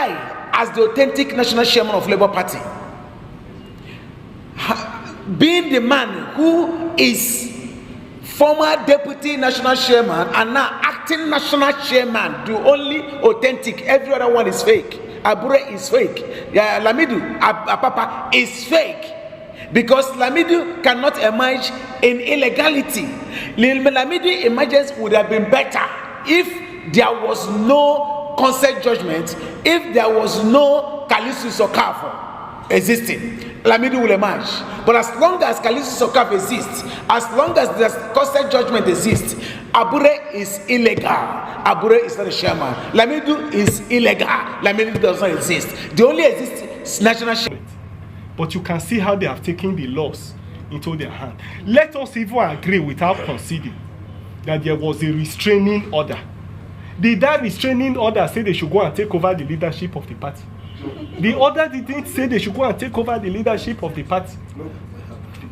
I, as the authentic national chairman of Labour Party, being the man who is former deputy national chairman and now acting national chairman, the only authentic, every other one is fake. Abure is fake. Lamidu Apapa is fake. Because Lamidu cannot emerge in illegality. Lamidu emergence would have been better if there was no consent judgment, if there was no Callistus Okafor existing. Lamidu will emerge. But as long as Callistus Okafor exists, as long as the consent judgment exists, Abure is illegal. Abure is not a chairman. Lamidu is illegal. Lamidu does not exist. The only exists is national chairman. But you can see how they have taken the laws into their hand. Let us even agree without conceding that there was a restraining order. Did that restraining order say they should go and take over the leadership of the party? The order didn't say they should go and take over the leadership of the party.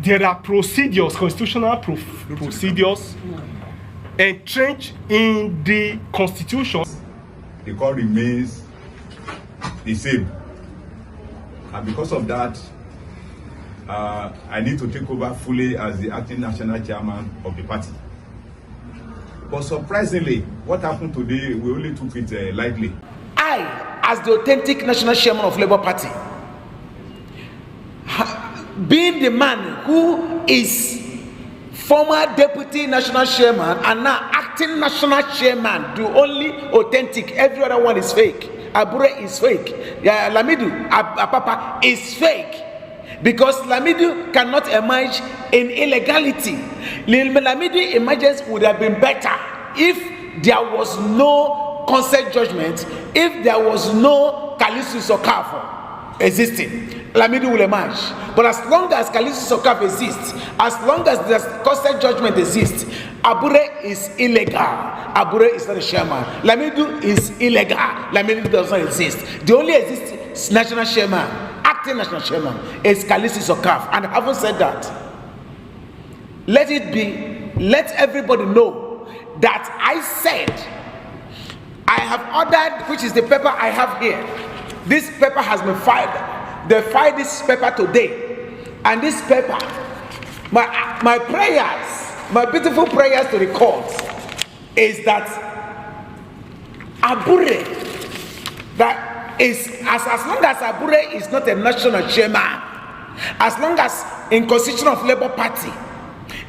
There are procedures, constitutional procedures entrenched in the constitution. The call remains the same. And because of that, I need to take over fully as the acting national chairman of the party. But surprisingly, what happened today, we only took it lightly. I, as the authentic national chairman of Labour Party, being the man who is former deputy national chairman and now acting national chairman, the only authentic, every other one is fake. Abure is fake. Lamidu Apapa is fake. Because Lamidu cannot emerge in illegality. Lamidu emergence would have been better if there was no consent judgment, if there was no Callistus Okafor existing. Lamidu will emerge. But as long as Callistus Okafor exists, as long as the consent judgment exists, Abure is illegal. Abure is not a chairman. Lamidu is illegal. Lamidu does not exist. The only exists is national chairman, acting national chairman, is Callistus Okafor. And having said that, let it be, let everybody know that I said, I have ordered, which is the paper I have here. This paper has been filed. They filed this paper today. And this paper, my prayers, my beautiful prayers to the court is that Abure, that is, as long as Abure is not a national chairman, as long as in constitution of Labour Party,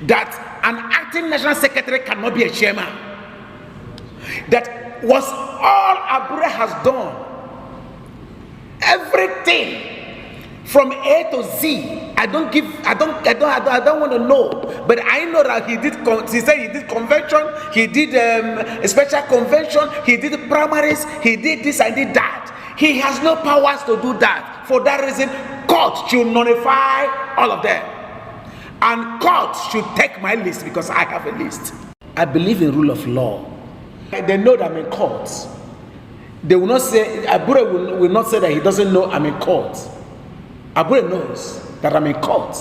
that an acting national secretary cannot be a chairman. That was all Abure has done. Everything from A to Z. I don't want to know, but I know that he did. He said he did convention, he did a special convention, he did primaries, he did this and did that. He has no powers to do that. For that reason, court should nullify all of them, and court should take my list because I have a list. I believe in rule of law. They know that I'm in court. They will not say, Abure will not say that he doesn't know I'm in court. Abure knows that I'm in court.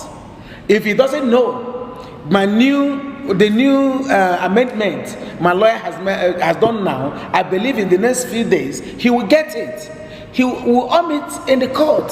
If he doesn't know, the new amendment my lawyer has done now, I believe in the next few days, he will get it. He will arm it in the court.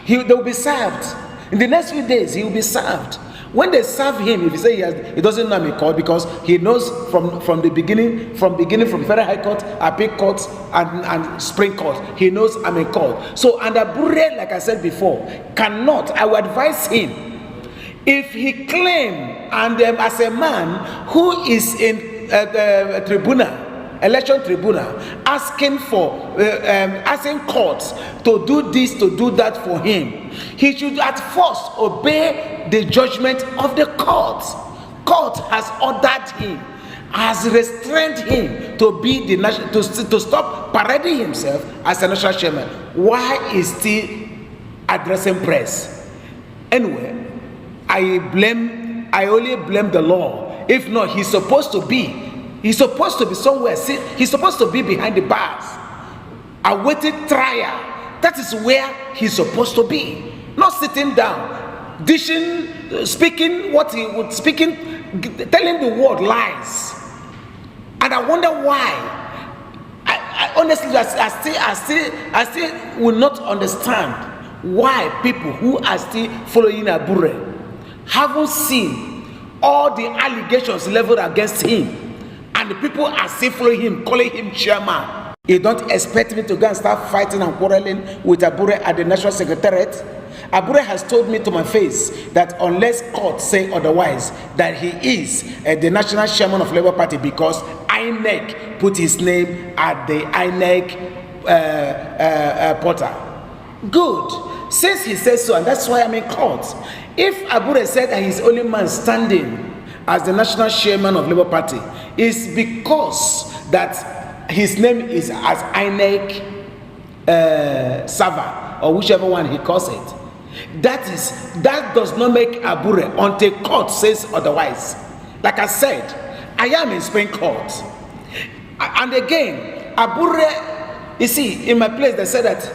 They will be served. In the next few days, he will be served. When they serve him, if he say he doesn't know I'm in court, because he knows from the beginning, from Federal High Court, Appeal Court, and Supreme Court, he knows I'm in court. So, and Abure, like I said before, cannot. I would advise him, if he claim, and as a man who is in the tribunal, election tribunal, asking courts to do this, to do that for him, he should at first obey the judgment of the court. Court has ordered him, has restrained him to be the national, to stop parading himself as a national chairman. Why is he addressing press? Anyway, I only blame the law. If not, he's supposed to be somewhere. He's supposed to be behind the bars, awaiting trial. That is where he's supposed to be, not sitting down, speaking what he would telling the world lies. And I wonder why. honestly, I still will not understand why people who are still following Abure haven't seen all the allegations leveled against him, and the people are still following him, calling him chairman. You don't expect me to go and start fighting and quarreling with Abure at the National Secretariat? Abure has told me to my face that unless court say otherwise, that he is the national chairman of Labour Party because INEC put his name at the INEC portal. Good. Since he says so, and that's why I'm in court. If Abure said that he's only man standing as the national chairman of Labour Party, it's because that his name is as INEC server, or whichever one he calls it. That does not make Abure until court says otherwise. Like I said, I am in Spain court. And again, Abure, you see, in my place they said that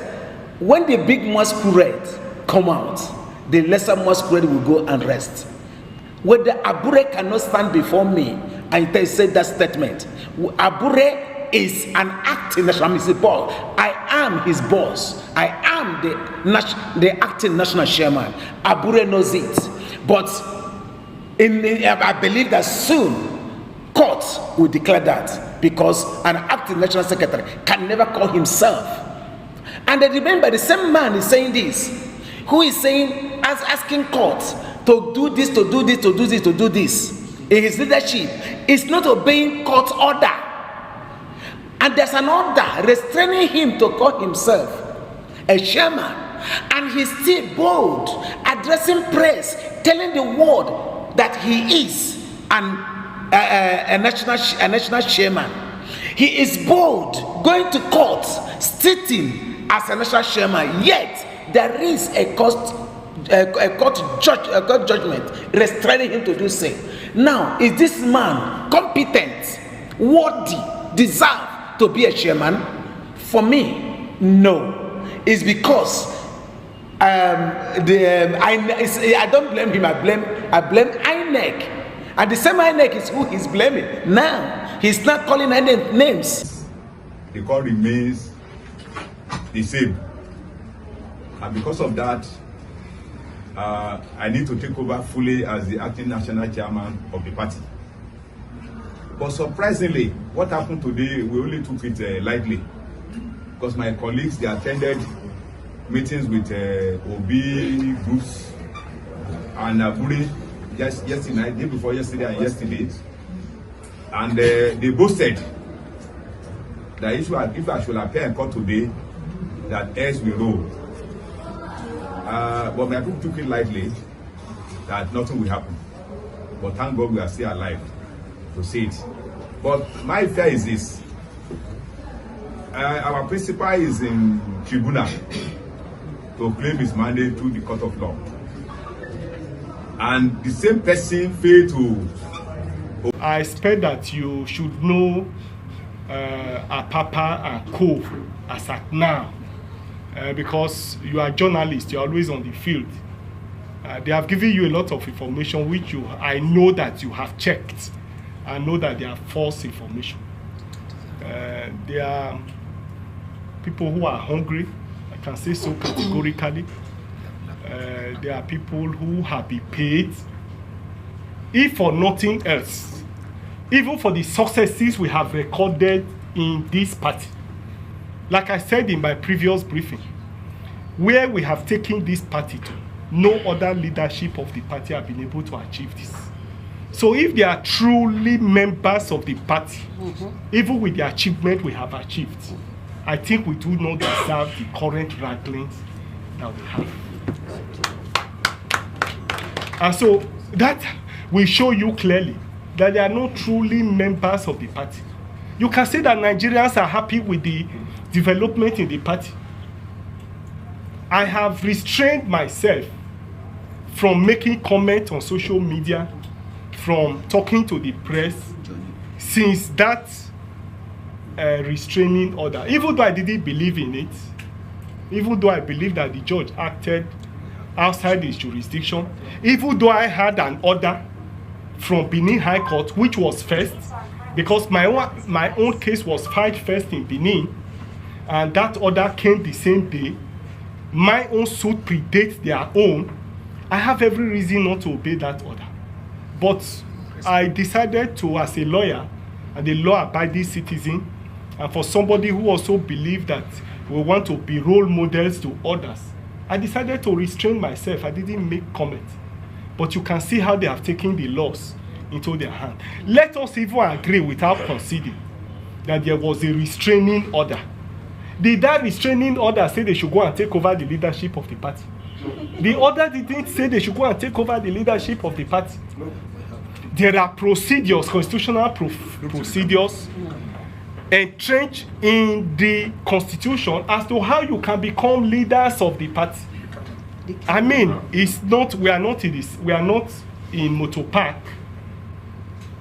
when the big masquerade come out, the lesser masquerade will go and rest. Whether Abure cannot stand before me and they say that statement, Abure is an acting national municipal. I am his boss. I am the acting national chairman. Abure knows it. But I believe that soon court will declare that, because an acting national secretary can never call himself. And I remember the same man is saying this, who is saying, as asking court to do this, to do this, to do this, to do this. In his leadership, is not obeying court order. And there's an order restraining him to call himself a chairman. And he's still bold, addressing press, telling the world that he is a national chairman. He is bold, going to court, sitting as a national chairman, yet there is a court judgment restraining him to do so. Now, is this man competent, worthy, deserve to be a chairman? For me, no. It's because I don't blame him. I blame INEC, and the same INEC is who he's blaming now. He's not calling any names. The court remains the same, and because of that, I need to take over fully as the acting national chairman of the party. But surprisingly, what happened today, we only took it lightly, because my colleagues, they attended meetings with Obi groups and Abure yesterday, day before yesterday and yesterday, and they boasted that if I should appear in court today, that heirs will roll. But my people took it lightly, that nothing will happen. But thank God we are still alive to see it. But my fear is this. Our principal is in tribunal to claim his mandate through the court of law. And the same person failed to... I expect that you should know Apapa and Co as at now. Because you are journalists, you're always on the field. They have given you a lot of information which I know that you have checked. I know that they are false information. They are people who are hungry, I can say so categorically. There are people who have been paid, if for nothing else, even for the successes we have recorded in this party. Like I said in my previous briefing, where we have taken this party to, no other leadership of the party have been able to achieve this. So if they are truly members of the party, even with the achievement we have achieved, I think we do not deserve the current ranklings that we have. And so that will show you clearly that they are not truly members of the party. You can say that Nigerians are happy with the development in the party. I have restrained myself from making comments on social media, from talking to the press, since that restraining order. Even though I didn't believe in it, even though I believe that the judge acted outside his jurisdiction, even though I had an order from Benin High Court, which was first, because my own case was filed first in Benin, and that order came the same day, my own suit predates their own, I have every reason not to obey that order. But I decided to, as a lawyer and a law-abiding citizen, and for somebody who also believed that we want to be role models to others, I decided to restrain myself. I didn't make comment. But you can see how they have taken the laws into their hand. Let us even agree without conceding that there was a restraining order. Did that restraining order say they should go and take over the leadership of the party? The order didn't say they should go and take over the leadership of the party. There are procedures, constitutional procedures entrenched in the constitution as to how you can become leaders of the party. I mean, it's not, we are not in Motor Park,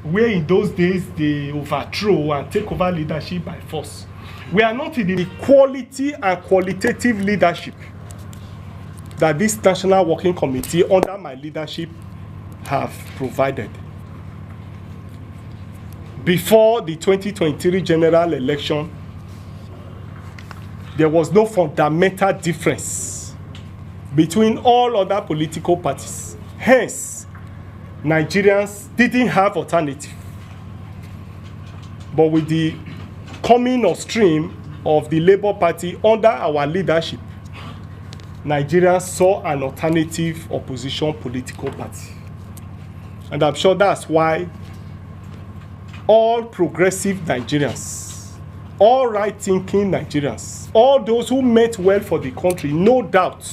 where in those days they overthrow and take over leadership by force. We are not in the quality and qualitative leadership that this National Working Committee under my leadership have provided. Before the 2023 general election, there was no fundamental difference between all other political parties. Hence, Nigerians didn't have alternative. But with the coming on stream of the Labour Party under our leadership, Nigerians saw an alternative opposition political party. And I'm sure that's why all progressive Nigerians, all right-thinking Nigerians, all those who meant well for the country, no doubt,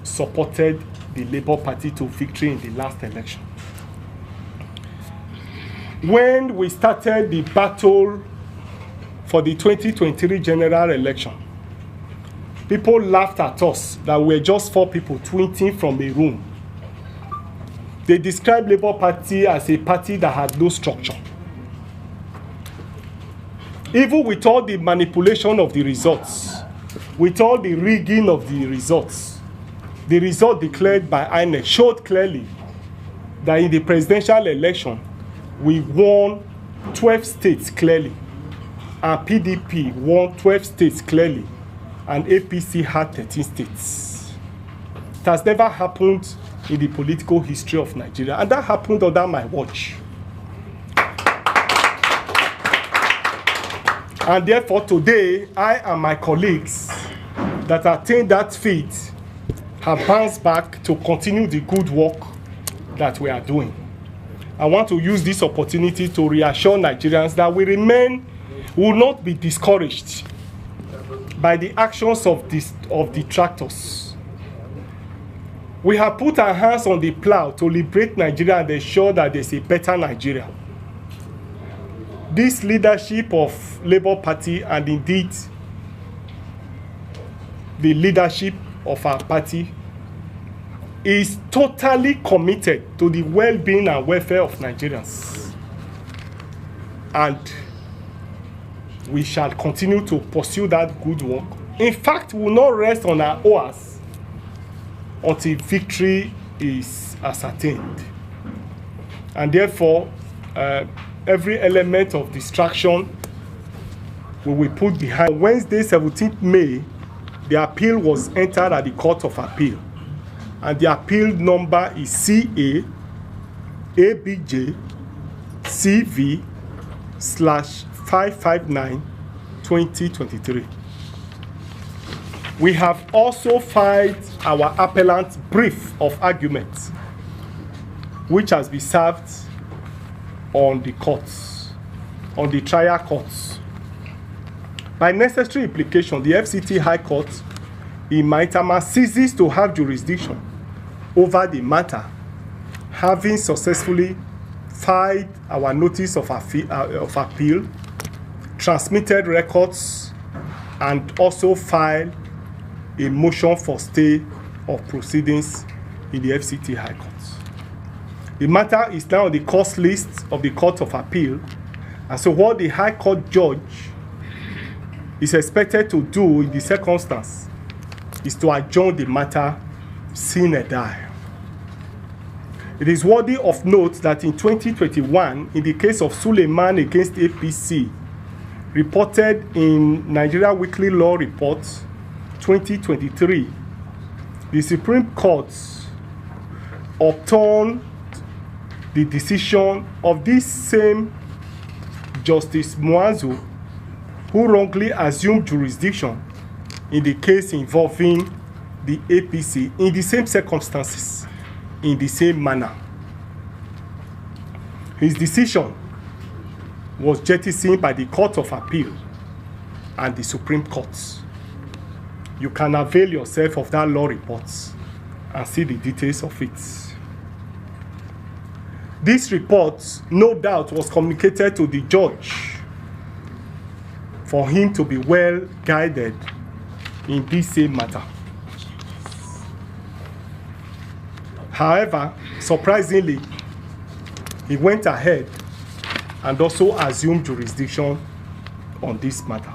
supported the Labour Party to victory in the last election. When we started the battle for the 2023 general election, people laughed at us that we were just 4 people tweeting from a room. They described Labour Party as a party that had no structure. Even with all the manipulation of the results, with all the rigging of the results, the result declared by INEC showed clearly that in the presidential election, we won 12 states clearly, and PDP won 12 states clearly, and APC had 13 states. It has never happened in the political history of Nigeria, and that happened under my watch. And therefore today, I and my colleagues that attained that feat have bounced back to continue the good work that we are doing. I want to use this opportunity to reassure Nigerians that we will not be discouraged by the actions of detractors. We have put our hands on the plow to liberate Nigeria and ensure that there's a better Nigeria. This leadership of Labour Party, and indeed the leadership of our party, is totally committed to the well-being and welfare of Nigerians. And we shall continue to pursue that good work. In fact, we will not rest on our oars until victory is ascertained. And therefore, every element of distraction we will put behind. Wednesday, 17th May, the appeal was entered at the Court of Appeal. And the appeal number is CA ABJ CV/559/2023. We have also filed our appellant brief of argument, which has been served on the courts, on the trial courts. By necessary implication, the FCT High Court in Maitama ceases to have jurisdiction over the matter, having successfully filed our notice of appeal, transmitted records, and also filed a motion for stay of proceedings in the FCT High Court. The matter is now on the course list of the Court of Appeal, and so what the High Court judge is expected to do in the circumstance is to adjourn the matter sine die. It is worthy of note that in 2021, in the case of Suleiman against APC, reported in Nigeria Weekly Law Report 2023, the Supreme Court overturned the decision of this same Justice Muazu, who wrongly assumed jurisdiction in the case involving the APC in the same circumstances, in the same manner. His decision was jettisoned by the Court of Appeal and the Supreme Court. You can avail yourself of that law report and see the details of it. This report, no doubt, was communicated to the judge for him to be well guided in this same matter. However, surprisingly, he went ahead and also assumed jurisdiction on this matter.